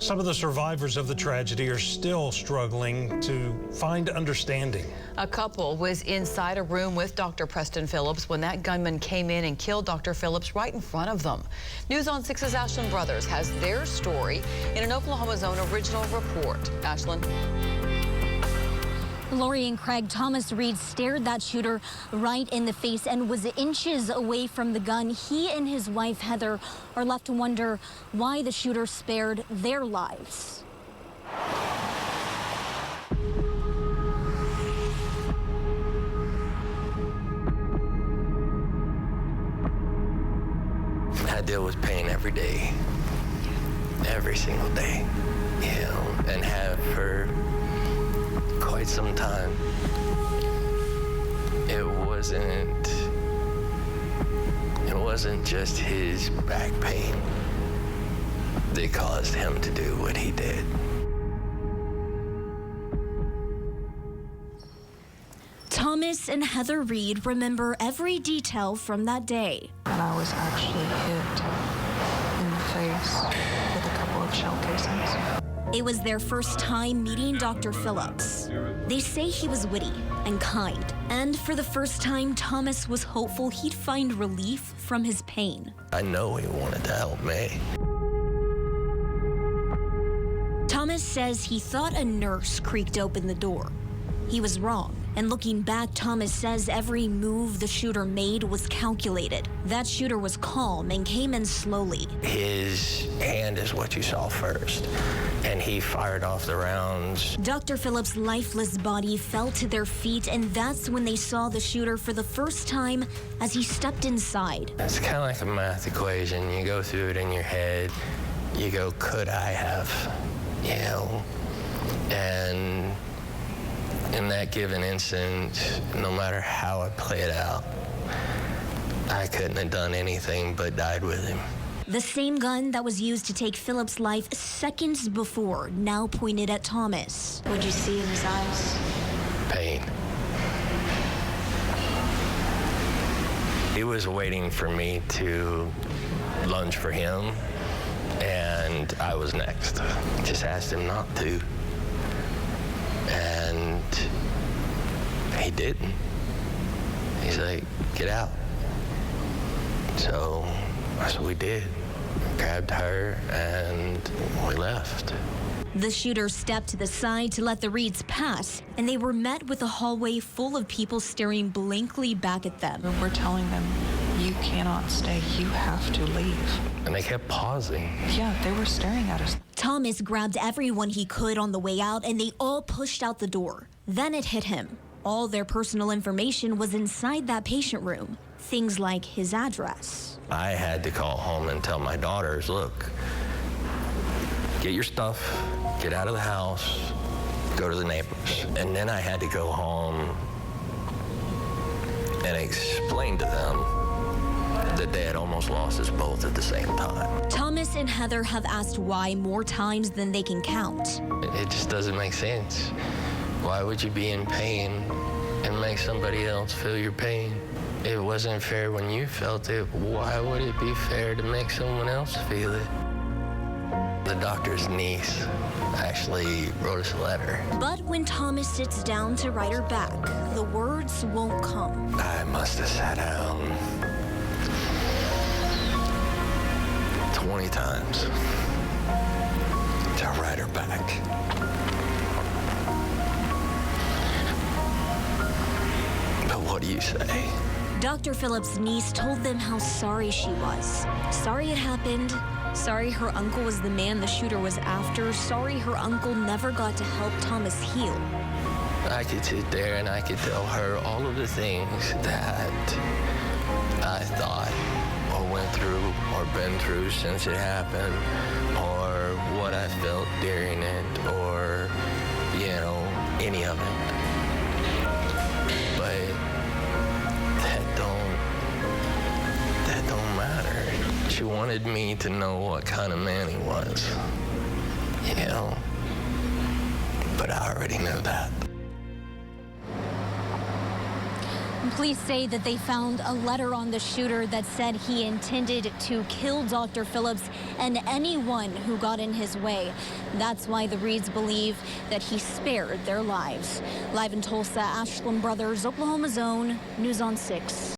Some of the survivors of the tragedy are still struggling to find understanding. A couple was inside a room with Dr. Preston Phillips when that gunman came in and killed Dr. Phillips right in front of them. News on 6's Ashlyn Brothers has their story in an Oklahoma Zone original report. Ashlyn. Lori and Craig, Thomas Reed stared that shooter right in the face and was inches away from the gun. He and his wife, Heather, are left to wonder why the shooter spared their lives. I deal with pain every day, every single day, and have for quite some time. It wasn't just his back pain that caused him to do what he did. Thomas and Heather Reed remember every detail from that day. And I was actually hit in the face with a couple of shell casings. It was their first time meeting Dr. Phillips. They say he was witty and kind, and for the first time, Thomas was hopeful he'd find relief from his pain. I know he wanted to help me. Thomas says he thought a nurse creaked open the door. He was wrong. And looking back, Thomas says every move the shooter made was calculated. That shooter was calm and came in slowly. His hand is what you saw first, and he fired off the rounds. Dr. Phillips' lifeless body fell to their feet, and that's when they saw the shooter for the first time as he stepped inside. It's kind of like a math equation. You go through it in your head. You go, could I have? And in that given instant, no matter how I play it out, I couldn't have done anything but died with him. The same gun that was used to take Phillips' life seconds before now pointed at Thomas. What'd you see in his eyes? Pain. He was waiting for me to lunge for him, and I was next. Just asked him not to. And he didn't. He's like, get out. So that's what we did. Grabbed her and we left. The shooter stepped to the side to let the Reeds pass, and they were met with a hallway full of people staring blankly back at them. We're telling them, you cannot stay, you have to leave. And they kept pausing. Yeah, they were staring at us. Thomas grabbed everyone he could on the way out, and they all pushed out the door. Then it hit him. All their personal information was inside that patient room. Things like his address. I had to call home and tell my daughters, look, get your stuff, get out of the house, go to the neighbors. And then I had to go home and explain to them that they had almost lost us both at the same time. Thomas and Heather have asked why more times than they can count. It just doesn't make sense. Why would you be in pain and make somebody else feel your pain? It wasn't fair when you felt it. Why would it be fair to make someone else feel it? The doctor's niece actually wrote us a letter. But when Thomas sits down to write her back, the words won't come. I must have sat down 20 times to write her back. But what do you say? Dr. Phillips' niece told them how sorry she was. Sorry it happened. Sorry her uncle was the man the shooter was after. Sorry her uncle never got to help Thomas heal. I could sit there and I could tell her all of the things that I thought or went through or been through since it happened, or what I felt during it, or, any of it. But that don't matter. She wanted me to know what kind of man he was, but I already knew that. Police say that they found a letter on the shooter that said he intended to kill Dr. Phillips and anyone who got in his way. That's why the Reeds believe that he spared their lives. Live in Tulsa, Ashland Brothers, Oklahoma's own News on 6.